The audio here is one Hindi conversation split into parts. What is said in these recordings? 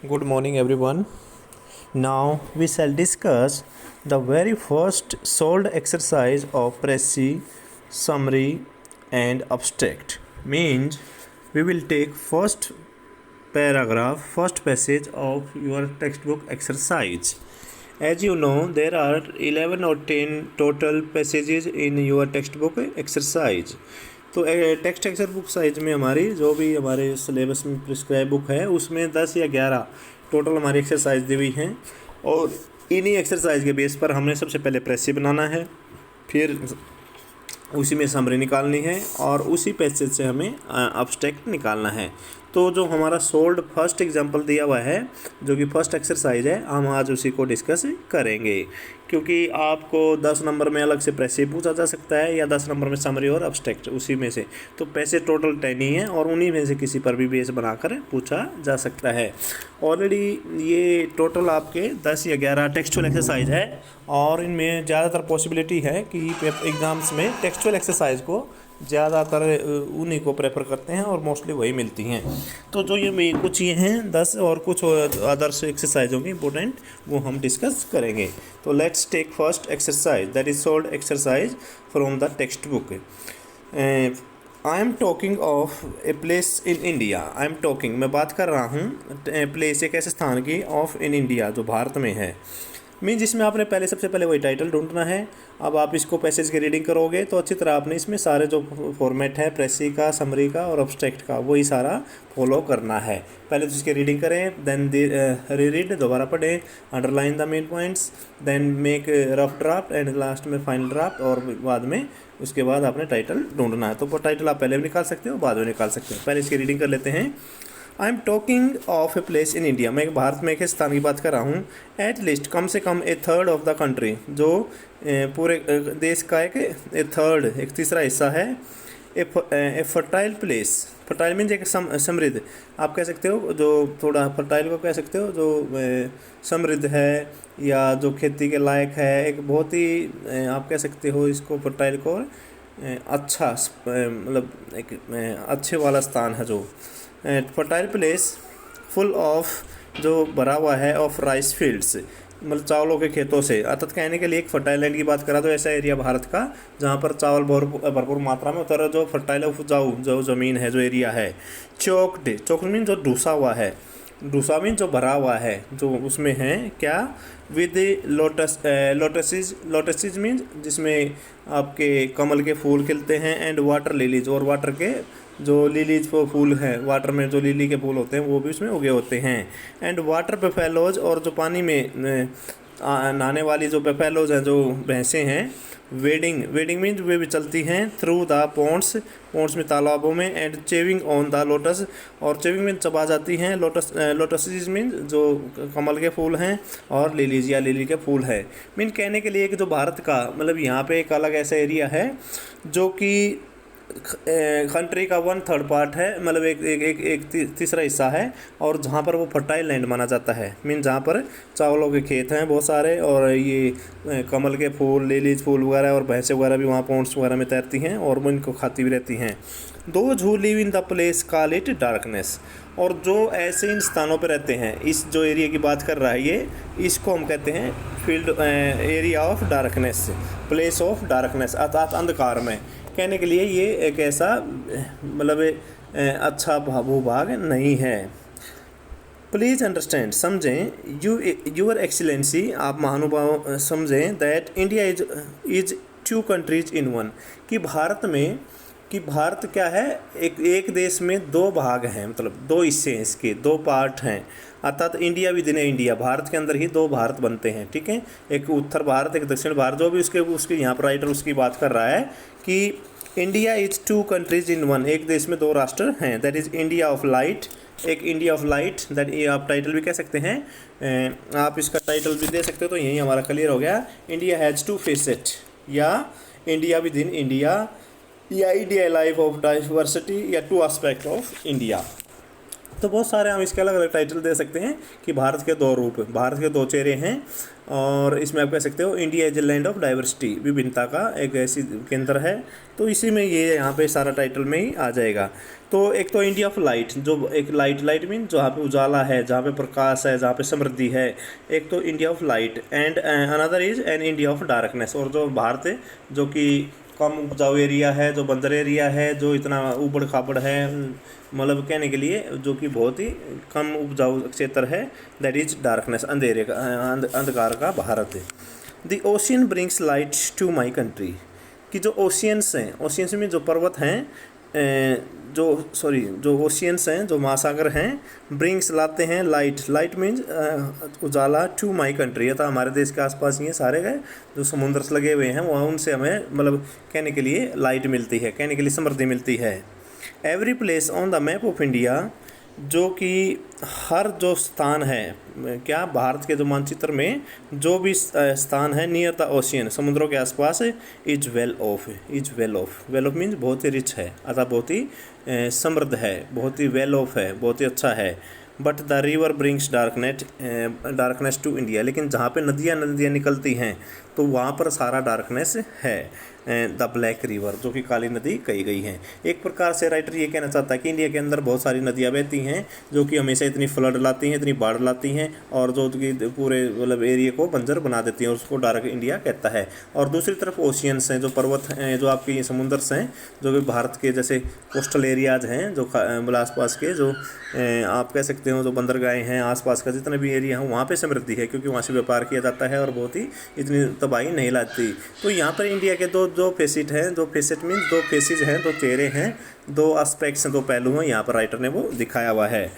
Good morning, everyone. Now we shall discuss the very first solved exercise of précis, summary, and abstract. Means we will take first paragraph, first passage of your textbook exercise. As you know, there are 11 or 10 total passages in your textbook exercise. तो टेक्स्ट एक्सरसाइज में हमारी जो भी हमारे सिलेबस में प्रिस्क्राइब बुक है उसमें 10 या 11 टोटल हमारी एक्सरसाइज दी हुई हैं और इन्हीं एक्सरसाइज के बेस पर हमने सबसे पहले प्रेसी बनाना है, फिर उसी में समरी निकालनी है और उसी पैसेज से हमें अब्स्ट्रैक्ट निकालना है। तो जो हमारा सोल्ड फर्स्ट एग्जांपल दिया हुआ है जो कि फर्स्ट एक्सरसाइज है, हम आज उसी को डिस्कस करेंगे क्योंकि आपको 10 नंबर में अलग से पैसे पूछा जा सकता है या 10 नंबर में समरी और अब्स्ट्रैक्ट उसी में से। तो पैसे टोटल 10 ही हैं और उन्हीं में से किसी पर भी बेस बनाकर पूछा जा सकता है। ऑलरेडी ये टोटल आपके 10 या 11 टेक्सचुअल एक्सरसाइज है और इनमें ज़्यादातर पॉसिबिलिटी है कि एग्ज़ाम्स में टेक्सचुअल एक्सरसाइज को ज़्यादातर उन्हीं को प्रेफर करते हैं और मोस्टली वही मिलती हैं। तो जो ये कुछ ये हैं 10 और कुछ अदर्स एक्सरसाइज होंगी इंपॉर्टेंट, वो हम डिस्कस करेंगे। तो let's take first exercise that is solved exercise from the textbook. I am talking of a place in India. I am talking, मैं बात कर रहा हूँ प्लेस एक ऐसे स्थान की ऑफ इन इंडिया जो भारत में है। मीन जिसमें आपने पहले सबसे पहले वही टाइटल ढूंढना है। अब आप इसको पैसेज की रीडिंग करोगे तो अच्छी तरह आपने इसमें सारे जो फॉर्मेट है प्रेसी का, समरी का और अब्स्ट्रैक्ट का, वही सारा फॉलो करना है। पहले तो इसकी रीडिंग करें, देन रीड, दोबारा पढ़ें, underline the main points, then make rough draft and last में फाइनल ड्राफ्ट और बाद में उसके बाद आपने टाइटल ढूंढना है। तो टाइटल आप पहले भी निकाल सकते हो, बाद में निकाल सकते हो। पहले इसकी रीडिंग कर लेते हैं। आई am talking of a place in India. मैं भारत में एक स्थान की बात कर रहा हूँ। एट लीस्ट, कम से कम ए थर्ड ऑफ द कंट्री, जो पूरे देश का एक तीसरा हिस्सा है। ए फर्टाइल प्लेस, फर्टाइल मीन्स एक समृद्ध, आप कह सकते हो जो थोड़ा फर्टाइल को कह सकते हो जो समृद्ध है या जो खेती के लायक है। एक बहुत ही आप कह सकते हो इसको फर्टाइल को अच्छा, मतलब एक अच्छे वाला स्थान है जो फर्टाइल प्लेस फुल ऑफ, जो भरा हुआ है ऑफ राइस फील्ड्स, मतलब चावलों के खेतों से। अर्थात कहने के लिए एक फर्टाइल लैंड की बात करा तो ऐसा एरिया भारत का जहाँ पर चावल भरपूर मात्रा में उतर, जो फर्टाइल उपजाऊ जो ज़मीन है, जो एरिया है। चोक्ड, चोक्ड मीन जो डूसा हुआ है, डूसा मीन जो भरा हुआ है, जो उसमें है क्या, विद लोटसिज मीन जिसमें आपके कमल के फूल खिलते हैं, एंड वाटर लिलीज, और वाटर के जो लिलीज वो फूल हैं, वाटर में जो लिली के फूल होते हैं वो भी उसमें उगे होते हैं। एंड वाटर बेफेलोज, और जो पानी में नहाने वाली जो बेफेलोज हैं, जो भैंसें हैं। वेडिंग, वेडिंग मीन वे भी चलती हैं थ्रू द पॉन्ड्स, पॉन्ड्स में तालाबों में। And chewing on the lotus, और चेविंग मीन चबा जाती हैं। लोटस मीन जो कमल के फूल हैं, और लिलीज या लिली के फूल है। मीन कहने के लिए कि जो भारत का मतलब यहाँ पे एक अलग ऐसा एरिया है जो कि कंट्री का 1/3 पार्ट है, मतलब एक तीसरा हिस्सा है, और जहाँ पर वो फर्टाइल लैंड माना जाता है। मीन जहाँ पर चावलों के खेत हैं बहुत सारे, और ये कमल के फूल, लिलीज फूल वगैरह, और भैंसें वगैरह भी वहाँ पॉन्ड्स वगैरह में तैरती हैं और वो इनको खाती भी रहती हैं। Those who live in the place call it darkness, और जो ऐसे इन स्थानों पर रहते हैं, इस जो एरिया की बात कर रहा है ये, इसको हम कहते हैं field area of darkness, place of darkness, अर्थात अंधकार में। कहने के लिए ये एक ऐसा मतलब अच्छा भूभाग नहीं है। प्लीज़ अंडरस्टैंड, समझें, यूर एक्सीलेंसी, आप महानुभाव समझें, that India is 2 countries in 1, कि भारत क्या है, एक देश में 2 भाग हैं, मतलब 2 हिस्से हैं, इसके 2 पार्ट हैं। अर्थात India with in India, Bharat के अंदर ही 2 भारत बनते हैं। ठीक है, एक उत्तर भारत, एक दक्षिण भारत। जो भी उसके यहाँ पर राइटर उसकी बात कर रहा है कि इंडिया इज 2 कंट्रीज इन 1, एक देश में 2 राष्ट्र हैं। That is India of light, एक इंडिया ऑफ लाइट, दैट ये आप टाइटल भी कह सकते हैं, आप इसका टाइटल भी दे सकते हो। तो यही हमारा क्लियर हो गया। इंडिया हैज़ 2 फेसेट, या इंडिया विद इन इंडिया, या इंडिया लाइफ ऑफ डाइवर्सिटी, या 2 एस्पेक्ट ऑफ इंडिया। तो बहुत सारे हम इसके अलग अलग टाइटल दे सकते हैं कि भारत के दो रूप, भारत के दो चेहरे हैं। और इसमें आप कह सकते हो India is a land of diversity, विभिन्नता का एक ऐसी केंद्र है। तो इसी में ये यहाँ पे सारा टाइटल में ही आ जाएगा। तो एक तो इंडिया ऑफ लाइट, जो एक लाइट मीन जहाँ पे उजाला है, जहाँ पे प्रकाश है, जहाँ पे समृद्धि है, एक तो India of light. And another is an India of darkness, और जो भारत है जो कि कम उपजाऊ एरिया है, जो बंदर एरिया है, जो इतना ऊबड़ खाबड़ है, मतलब कहने के लिए जो कि बहुत ही कम उपजाऊ क्षेत्र है, दैट इज डार्कनेस, अंधेरे का अंधकार का भारत है। The ocean brings light to my country, कि जो ओशियंस हैं, ओशियंस में जो पर्वत हैं, जो ओशियंस हैं, जो महासागर हैं, ब्रिंग्स लाते हैं लाइट मीन्स उजाला टू माई कंट्री, अतः हमारे देश के आसपास ये सारे गए जो समुद्र से लगे हुए हैं वहाँ उनसे हमें मतलब कहने के लिए लाइट मिलती है, कहने के लिए समृद्धि मिलती है। Every place on the map of India, जो कि हर जो स्थान है क्या भारत के जो मानचित्र में जो भी स्थान है नियर द ओशियन, समुद्रों के आसपास, इज वेल ऑफ मीन्स बहुत ही रिच है, अतः बहुत ही समृद्ध है, बहुत ही वेल ऑफ है, बहुत ही अच्छा है। But the river brings darkness to India, लेकिन जहाँ पे नदियाँ निकलती हैं तो वहाँ पर सारा डार्कनेस है। द ब्लैक रिवर, जो कि काली नदी कही गई है। एक प्रकार से राइटर ये कहना चाहता है कि इंडिया के अंदर बहुत सारी नदियाँ बहती हैं जो कि हमेशा इतनी फ्लड लाती हैं, इतनी बाढ़ लाती हैं, और जो कि पूरे मतलब एरिया को बंजर बना देती हैं, और उसको डार्क इंडिया कहता है। और दूसरी तरफ ओशियंस हैं, जो पर्वत हैं, जो आपके ये समुंदर हैं, जो कि भारत के जैसे कोस्टल एरियाज हैं, जो मतलब आसपास के जो आप कह सकते हो जो बंदरगाहें हैं, आसपास का जितना भी एरिया है वहाँ पे समृद्धि है, क्योंकि वहाँ से व्यापार किया जाता है और बहुत ही इतनी तबाही नहीं लाती। तो यहाँ पर इंडिया के दो फेसिट हैं, दो फेसिट मीन्स दो फेसिज हैं, दो चेहरे हैं, दो एस्पेक्ट्स हैं, दो पहलू हैं, यहाँ पर राइटर ने वो दिखाया हुआ है।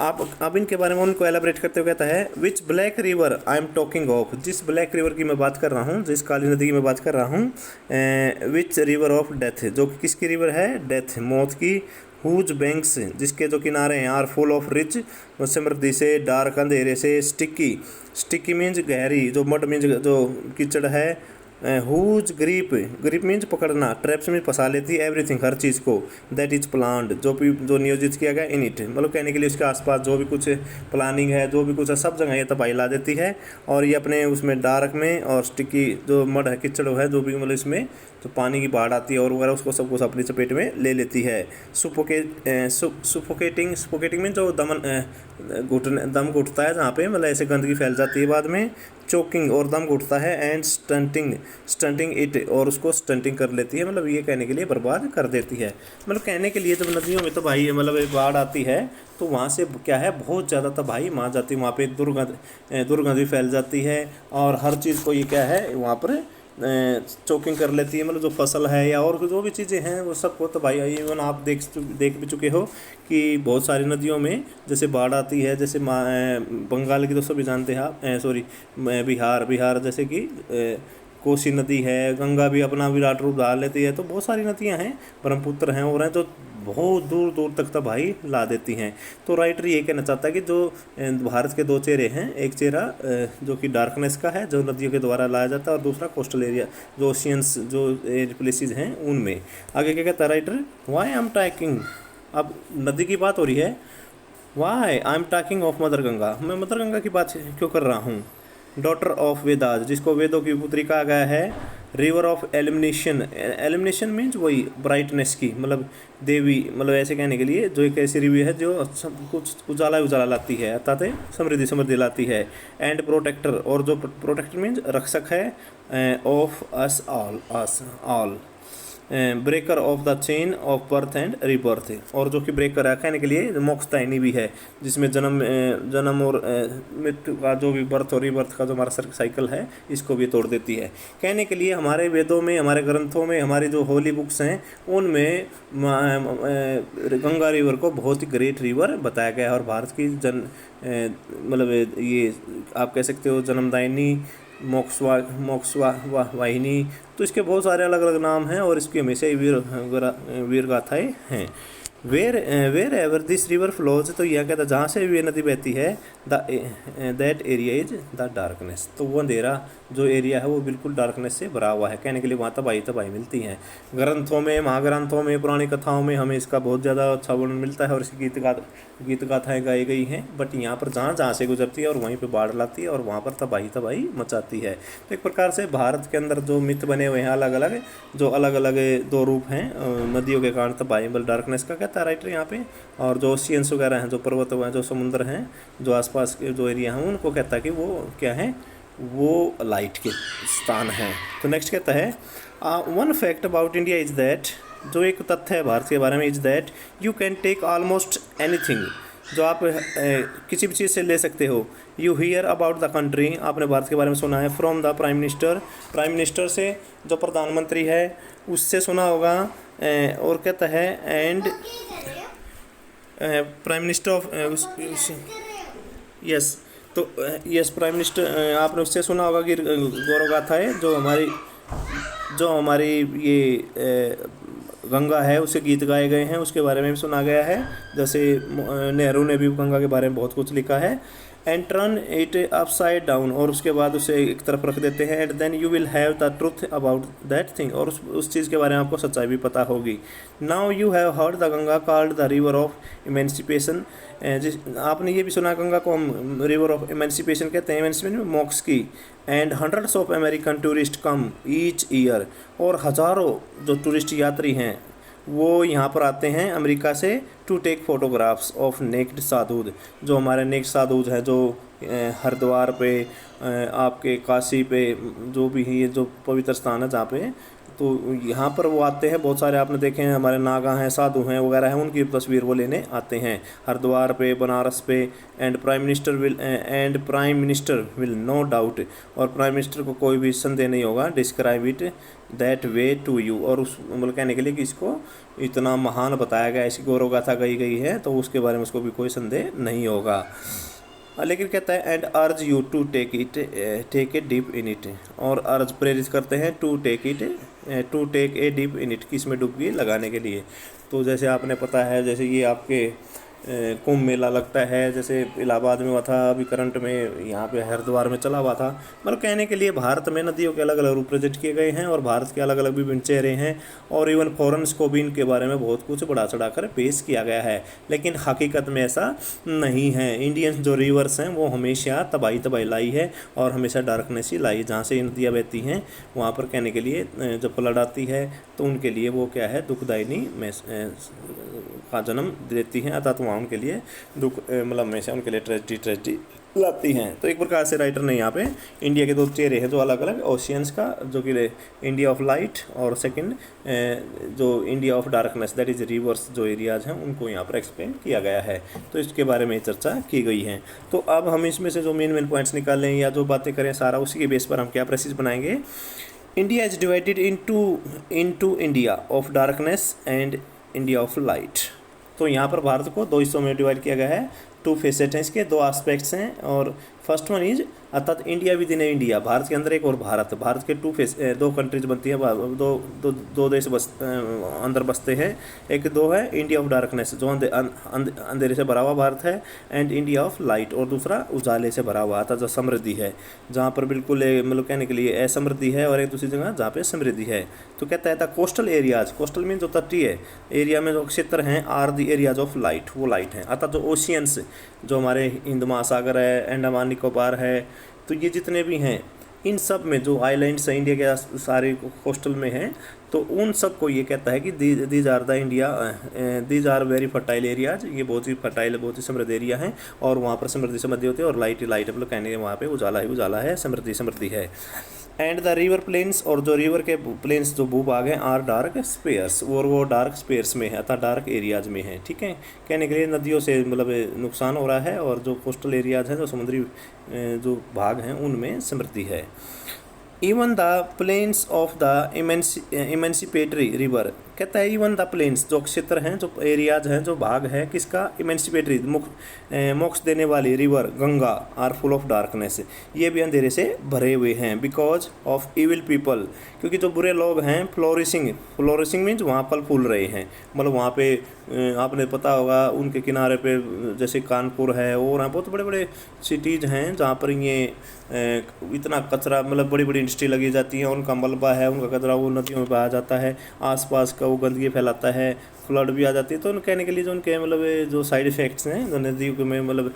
आप अब इनके बारे में उनको एलाबरेट करते हुए कहता है, which black river I am talking of, जिस ब्लैक रिवर की मैं बात कर रहा हूँ, जिस काली नदी की मैं बात कर रहा हूँ, विच रिवर ऑफ डेथ, जो कि किसकी रिवर है, डेथ, मौत की, हुज बैंक्स, जिसके जो किनारे हैं, आर फुल ऑफ रिच, समृद्धि से, डार्क अंधेरे से, स्टिकी मीन्स गहरी, जो मड मीन्स जो कीचड़ है, हुज ग्रीप मीन्स पकड़ना, ट्रैप्स में फंसा लेती है, एवरीथिंग हर चीज़ को, दैट इज प्लान्ड, जो नियोजित किया गया, इन इट, मतलब कहने के लिए उसके आसपास जो भी कुछ प्लानिंग है, जो भी कुछ है, सब जगह ये तबाही ला देती है। और ये अपने उसमें डार्क में और स्टिकी जो मड है, कीचड़ है, जो भी मतलब इसमें जो पानी की बाढ़ आती है और वगैरह, उसको सब कुछ अपनी चपेट में ले लेती है। सुफोकेटिंग में जो दम घुटता है, जहाँ पे मतलब ऐसे गंदगी फैल जाती है बाद में, चोकिंग और दम घुटता है, एंड स्टंटिंग इट, और उसको स्टंटिंग कर लेती है, मतलब ये कहने के लिए बर्बाद कर देती है। मतलब कहने के लिए जब नदियों में तबाही मतलब बाढ़ आती है तो वहाँ से क्या है, बहुत ज़्यादा तबाही मार जाती है, वहाँ पे दुर्गंध फैल जाती है, और हर चीज़ को ये क्या है वहाँ पर चोकिंग कर लेती है, मतलब जो फसल है या और जो भी चीज़ें हैं वो सबको तबाही आई। इवन आप देख भी चुके हो कि बहुत सारी नदियों में जैसे बाढ़ आती है, जैसे बंगाल की तो सभी जानते हैं आप, सॉरी बिहार जैसे कि कोसी नदी है, गंगा भी अपना विराट रूप डाल लेती है, तो बहुत सारी नदियां हैं, ब्रह्मपुत्र हैं और हैं, तो बहुत दूर दूर तक तबाही ला देती हैं। तो राइटर ये कहना चाहता है कि जो भारत के दो चेहरे हैं, एक चेहरा जो कि डार्कनेस का है, जो नदियों के द्वारा लाया जाता है, और दूसरा कोस्टल एरिया, जो ओशियंस जो प्लेसेस हैं उनमें। आगे क्या कहता है writer, why I am talking, अब नदी की बात हो रही है, why I am talking of mother Ganga, मैं मदर गंगा की बात क्यों कर रहा हूँ। डॉटर ऑफ वेदास, जिसको वेदों की पुत्री कहा गया है। रिवर ऑफ एलिमिनेशन मीन्स वही ब्राइटनेस की, मतलब देवी, मतलब ऐसे कहने के लिए जो एक ऐसी रिवी है जो सब कुछ उजाला लाती है, अर्थात समृद्धि लाती है। एंड प्रोटेक्टर, और जो प्रोटेक्टर मीन्स रक्षक है, of us all breaker of the chain of birth and rebirth, और जो कि ब्रेकर है कहने के लिए मोक्षदायिनी भी है, जिसमें जन्म और मृत्यु का जो भी बर्थ और रीबर्थ का जो हमारा साइकिल है, इसको भी तोड़ देती है। कहने के लिए हमारे वेदों में, हमारे ग्रंथों में, हमारी जो होली बुक्स हैं उनमें गंगा रिवर को बहुत ही ग्रेट रिवर बताया गया है, और भारत की मतलब ये आप कह सकते हो जन्मदायिनी, वाहिनी, तो इसके बहुत सारे अलग अलग नाम हैं और इसकी हमेशा ही वीर गाथाएँ हैं। Wherever this river flows, तो यह कहता है जहाँ से भी ये नदी बहती है, the that area is the darkness, तो वो अंधेरा जो एरिया है वो बिल्कुल डार्कनेस से भरा हुआ है। कहने के लिए वहाँ तबाही तबाही मिलती है। ग्रंथों में, महाग्रंथों में, पुरानी कथाओं में हमें इसका बहुत ज़्यादा अच्छा वर्णन मिलता है और इसकी गीत गाथाएँ गाई गई हैं। बट यहाँ पर जहाँ जहाँ से गुजरती है और वहीं पर बाढ़ लाती है और वहाँ पर तबाही तबाही मचाती है। तो एक प्रकार से भारत के अंदर जो मिथ बने हुए हैं अलग अलग, जो अलग अलग दो रूप हैं नदियों के कारण तबाही मतलब डार्कनेस का कहता है राइटर यहाँ पे, और जो ओशियंस वगैरह हैं, जो पर्वत हैं, जो समुद्र हैं, जो आसपास के जो एरिया हैं, उनको कहता है कि वो क्या है, वो लाइट के स्थान हैं। तो नेक्स्ट कहता है one fact about India is that, जो एक तथ्य है भारत के बारे में, is that you can take almost anything, जो आप किसी भी चीज़ से ले सकते हो। You hear about the country, आपने भारत के बारे में सुना है, from the prime minister, prime minister से, जो प्रधानमंत्री है उससे सुना होगा। और कहता है and prime minister of yes, तो यस प्राइम मिनिस्टर, आपने उससे सुना होगा कि गौरव गाथा है जो हमारी ये गंगा है उससे गीत गाए गए हैं, उसके बारे में भी सुना गया है। जैसे नेहरू ने भी गंगा के बारे में बहुत कुछ लिखा है। And turn it upside down, और उसके बाद उसे एक तरफ रख देते हैं। And then you will have the truth about that thing, और उस चीज़ के बारे में आपको सच्चाई भी पता होगी। Now you have heard the Ganga called the river of emancipation, जिस आपने ये भी सुना गंगा को हम रिवर ऑफ इमेंसिपेशन कहते हैं, इमेंसिपेशन मोक्ष की। And hundreds of American tourist come each year, और हज़ारों जो टूरिस्ट यात्री हैं वो यहाँ पर आते हैं अमेरिका से, to take photographs of naked sadhus, जो हमारे नेक्ड साधुद हैं, जो हरिद्वार पे, आपके काशी पे, जो भी है ये जो पवित्र स्थान है जहाँ पे, तो यहाँ पर वो आते हैं बहुत सारे। आपने देखे हैं हमारे नागा हैं, साधु हैं वगैरह हैं, उनकी तस्वीर वो लेने आते हैं हरिद्वार पे, बनारस पे। And prime minister will no doubt, और प्राइम मिनिस्टर को कोई भी संदेह नहीं होगा, describe it that way to you, और उस मतलब कहने के लिए कि इसको इतना महान बताया गया, इसकी गौरव गाथा गई गई है, तो उसके बारे में उसको भी कोई संदेह नहीं होगा। लेकिन कहता है and urge you to take a deep in it, और अर्ज प्रेरित करते हैं to take a deep in it, किस में डुबकी लगाने के लिए। तो जैसे आपने पता है, जैसे ये आपके कुंभ मेला लगता है, जैसे इलाहाबाद में हुआ था, अभी करंट में यहाँ पे हरिद्वार में चला हुआ था। मतलब कहने के लिए भारत में नदियों के अलग अलग रूप प्रेजेंट किए गए हैं और भारत के अलग अलग विभिन्न चेहरे हैं, और इवन फॉरेन्स को भी इनके बारे में बहुत कुछ बढ़ा चढ़ा कर पेश किया गया है। लेकिन हकीकत में ऐसा नहीं है। इंडियन जो रिवर्स हैं वो हमेशा तबाही तबाही लाई है और हमेशा डार्कनेस ही लाई। जहाँ से नदियाँ बहती हैं वहाँ पर कहने के लिए जब फ्लड आती है तो उनके लिए वो क्या है, दुखदायिनी का जन्म देती हैं, अर्थात वहाँ उनके लिए दुख मतलब हमेशा उनके लिए ट्रेजिडी लाती हैं। तो एक प्रकार से राइटर ने यहाँ पे इंडिया के दो चेहरे हैं जो अलग अलग, ओशियंस का जो कि इंडिया ऑफ लाइट, और सेकंड जो India of darkness that is reverse जो एरियाज हैं उनको यहाँ पर एक्सप्लेन किया गया है। तो इसके बारे में चर्चा की गई है। तो अब हम इसमें से जो मेन पॉइंट्स निकालें या जो बातें करें सारा उसी के बेस पर हम क्या प्रेसिस बनाएंगे। India is divided into India of darkness and India of light. तो यहाँ पर भारत को दो हिस्सों में डिवाइड किया गया है, टू फेसेट हैं, इसके दो एस्पेक्ट्स हैं। और फर्स्ट वन इज अर्थात India with in India, Bharat के अंदर एक और भारत के दो कंट्रीज बनती हैं, दो देश अंदर बसते हैं। एक दो है इंडिया ऑफ डार्कनेस जो अंधेरे से भरा हुआ भारत है, एंड इंडिया ऑफ लाइट और दूसरा उजाले से भरा हुआ अर्थात जो समृद्धि है, जहाँ पर बिल्कुल मतलब कहने के लिए असमृद्धि है और एक दूसरी जगह जहाँ पे समृद्धि है। तो कहता है कोस्टल एरियाज, कोस्टल मीन जो तटीय एरिया में जो क्षेत्र हैं, are the areas of light, वो लाइट हैं। अर्थात जो ओशियंस जो हमारे हिंद महासागर है, अंडमान निकोबार है, तो ये जितने भी हैं इन सब में जो आइलैंड्स हैं इंडिया के सारे कोस्टल में हैं, तो उन सब को ये कहता है कि these are very fertile areas, ये बहुत ही फर्टाइल बहुत ही समृद्ध एरिया हैं और वहाँ पर समृद्धि होती है और लाइट मतलब कहने के वहाँ पे उजाला ही उजाला है, समृद्धि है। एंड द रिवर प्लेन्स, और जो रिवर के प्लेन्स जो भूभाग हैं, आर डार्क स्पेयर्स, और वो डार्क स्पेयर्स में है अर्थात डार्क एरियाज में है। ठीक है, कहने के लिए नदियों से मतलब नुकसान हो रहा है और जो कोस्टल एरियाज हैं जो समुद्री जो भाग हैं उनमें समृद्धि है। Even the plains of the emancipatory river, कहता है इवन द प्लेन्स, जो क्षेत्र हैं, जो एरियाज हैं, जो भाग है किसका, इमेंसिपेटरी, मोक्ष देने वाली river Ganga, are full of darkness, ये भी अंधेरे से भरे हुए हैं, बिकॉज ऑफ इविल पीपल, क्योंकि जो बुरे लोग हैं, फ्लोरिशिंग मीन्स वहाँ फल फूल रहे हैं, मतलब वहाँ पे आपने पता होगा उनके किनारे पे जैसे कानपुर है और यहाँ बहुत बड़े बड़े सिटीज़ हैं जहाँ पर ये इतना कचरा, मतलब बड़ी बड़ी इंडस्ट्री लगी जाती है, उनका मलबा है, उनका कचरा वो नदियों में बहा जाता है, आसपास का वो गंदगी फैलाता है, फ्लड भी आ जाती है। तो उन कहने के लिए जो उनके मतलब जो साइड इफ़ेक्ट्स हैं, जो नदियों में मतलब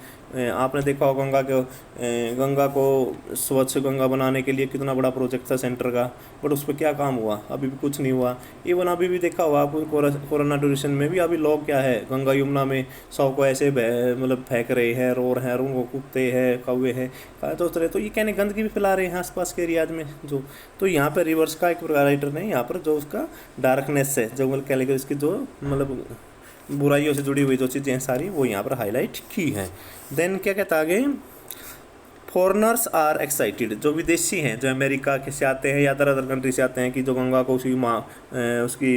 आपने देखा हो गंगा को स्वच्छ गंगा बनाने के लिए कितना बड़ा प्रोजेक्ट था सेंटर का, बट उस पर क्या काम हुआ, अभी भी कुछ नहीं हुआ। इवन अभी भी देखा हुआ आपको कोरोना ड्यूरेशन में भी अभी लोग क्या है गंगा यमुना में सौ को ऐसे मतलब फेंक रहे हैं, रो रहे हैं, उनको कुत्ते हैं, कौवे हैं, तो ये कहने गंदगी भी फैला रहे हैं आसपास के एरियाज में जो। तो यहाँ पर रिवर्स का एक राइटर ने यहाँ पर जो उसका डार्कनेस है, जो मतलब कह लेंगे इसकी जो मतलब बुराइयों से जुड़ी हुई जो चीज़ें हैं सारी, वो यहाँ पर हाईलाइट की हैं। देन क्या कहता आगे, फॉरनर्स आर एक्साइटेड, जो विदेशी हैं, जो अमेरिका के से आते हैं या अदर अदर कंट्री से आते हैं, कि जो गंगा को उसकी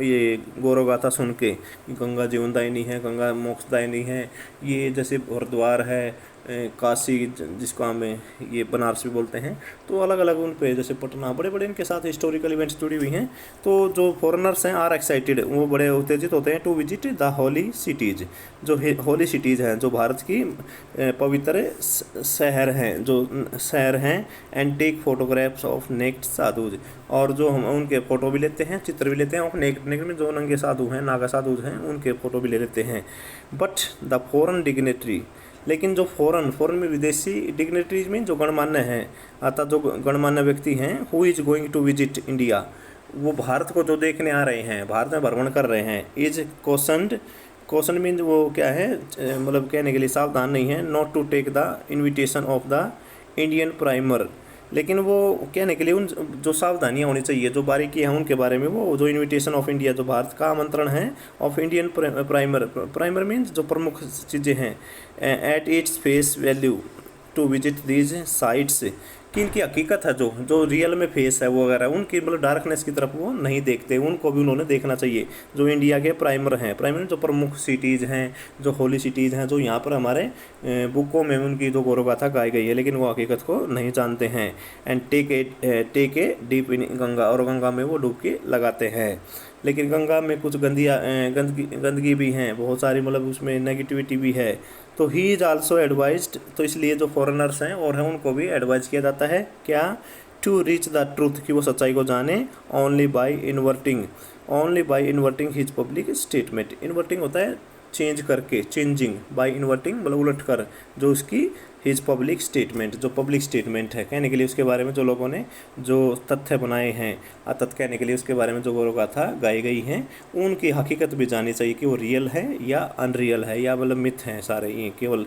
ये गौरव गाथा सुन के, गंगा जीवनदायिनी है, गंगा मोक्षदायिनी है, ये जैसे हरिद्वार है, काशी जिसको हमें ये बनारस भी बोलते हैं, तो अलग अलग उन पे जैसे पटना, बड़े बड़े इनके साथ हिस्टोरिकल इवेंट्स जुड़ी हुई हैं। तो जो फॉरेनर्स हैं आर एक्साइटेड, वो बड़े उत्तेजित होते हैं to visit the holy cities, जो होली सिटीज़ हैं, जो भारत की पवित्र शहर हैं, and take photographs of naked sadhus, और जो हम उनके फ़ोटो भी लेते हैं, चित्र भी लेते हैं, और नेक्ड में जो नंगे साधु हैं, नागा साधु हैं, उनके फ़ोटो भी ले लेते हैं। बट द फॉरेन डिग्नेटरी, लेकिन जो फॉरेन में विदेशी डिग्नेटरीज में जो गणमान्य हैं, अर्थात जो गणमान्य व्यक्ति हैं, who is going to visit India, वो भारत को जो देखने आ रहे हैं, भारत में भ्रमण कर रहे हैं, इज क्वेश्चन मीन वो क्या है, मतलब कहने के लिए सावधान नहीं है, not to take the invitation of the Indian premier, लेकिन वो कहने के लिए उन जो सावधानियाँ होनी चाहिए, जो बारीकियाँ हैं उनके बारे में, वो जो इनविटेशन ऑफ इंडिया, जो भारत का आमंत्रण है, ऑफ इंडियन प्राइमर मीन्स जो प्रमुख चीज़ें हैं, at its face value to visit these sites, कि इनकी हकीकत है, जो रियल में फेस है वो वगैरह, उनकी मतलब डार्कनेस की तरफ वो नहीं देखते, उनको भी उन्होंने देखना चाहिए। जो इंडिया के प्राइमर जो प्रमुख सिटीज़ हैं, जो होली सिटीज़ हैं, जो यहाँ पर हमारे बुकों में उनकी जो गौरवगाथा गाई गई है, लेकिन वो हकीकत को नहीं जानते हैं। And take a deep in Ganga, और गंगा में वो डुबकी लगाते हैं, लेकिन गंगा में कुछ गंदगी भी हैं बहुत सारी, मतलब उसमें नेगेटिविटी भी है। तो ही इज़ आल्सो एडवाइज्ड, तो इसलिए जो फॉरेनर्स हैं और हैं उनको भी एडवाइज किया जाता है क्या, टू रीच द ट्रूथ, कि वो सच्चाई को जाने, only by inverting his public statement. Inverting होता है चेंज करके, चेंजिंग, बाय इन्वर्टिंग मतलब उलट कर, जो उसकी हिज पब्लिक स्टेटमेंट, जो पब्लिक स्टेटमेंट है, कहने के लिए उसके बारे में जो लोगों ने जो तथ्य बनाए हैं, तथ्य कहने के लिए उसके बारे में जो गौरवगाथा गाई गई हैं, उनकी हकीकत भी जाननी चाहिए कि वो रियल है या अनरियल है, या मतलब मिथ हैं सारे, ये केवल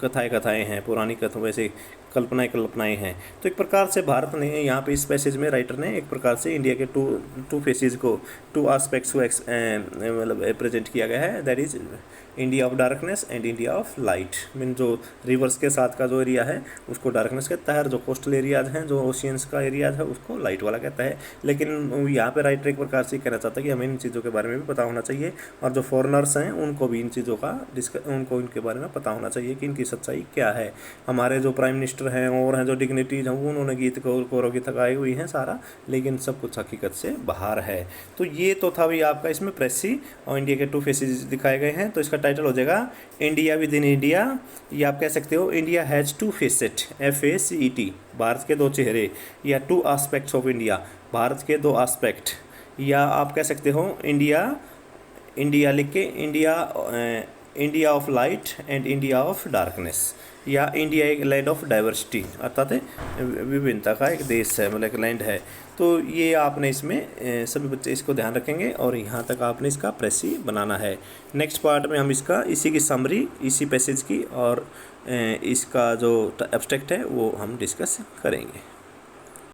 कथाएँ हैं, पुरानी कथा, वैसे कल्पनाएं हैं। तो एक प्रकार से भारत ने यहाँ पे इस पैसेज में राइटर ने एक प्रकार से इंडिया के टू फेसेस को, टू आस्पेक्ट्स को मतलब प्रेजेंट किया गया है, that is India of darkness and India of light. Mean जो रिवर्स के साथ का जो एरिया है उसको डार्कनेस कहता है, जो कोस्टल एरियाज हैं, जो ओशियंस का एरियाज है, उसको लाइट वाला कहता है। लेकिन यहाँ पे राइटर एक प्रकार से कहना चाहता है कि हमें इन चीज़ों के बारे में भी पता होना चाहिए, और जो फॉरेनर्स हैं उनको भी इन चीज़ों का उनको इनके बारे में पता होना चाहिए कि इनकी सच्चाई क्या है। हमारे जो प्राइम मिनिस्टर हैं और हैं जो डिग्निटीज हैं, उन्होंने गीत गौरव की थकाई हुई हैं सारा, लेकिन सब कुछ हकीकत से बाहर है। तो ये तो था भी आपका इसमें प्रेसी और इंडिया के टू फेसेस दिखाए गए हैं। तो इसका टाइटल हो जाएगा इंडिया विद इन इंडिया, या आप कह सकते हो India has two facet, FACET, Bharat के दो चेहरे, या two aspects of India, Bharat के दो आस्पेक्ट, या आप कह सकते हो इंडिया लिख के India of light and India of darkness, या इंडिया एक लैंड ऑफ डाइवर्सिटी, अर्थात विभिन्नता का एक देश है, मतलब एक लैंड है। तो ये आपने इसमें सभी बच्चे इसको ध्यान रखेंगे, और यहाँ तक आपने इसका प्रेसी बनाना है। नेक्स्ट पार्ट में हम इसका इसी की समरी, इसी पैसेज की और इसका जो एब्स्ट्रैक्ट है वो हम डिस्कस करेंगे।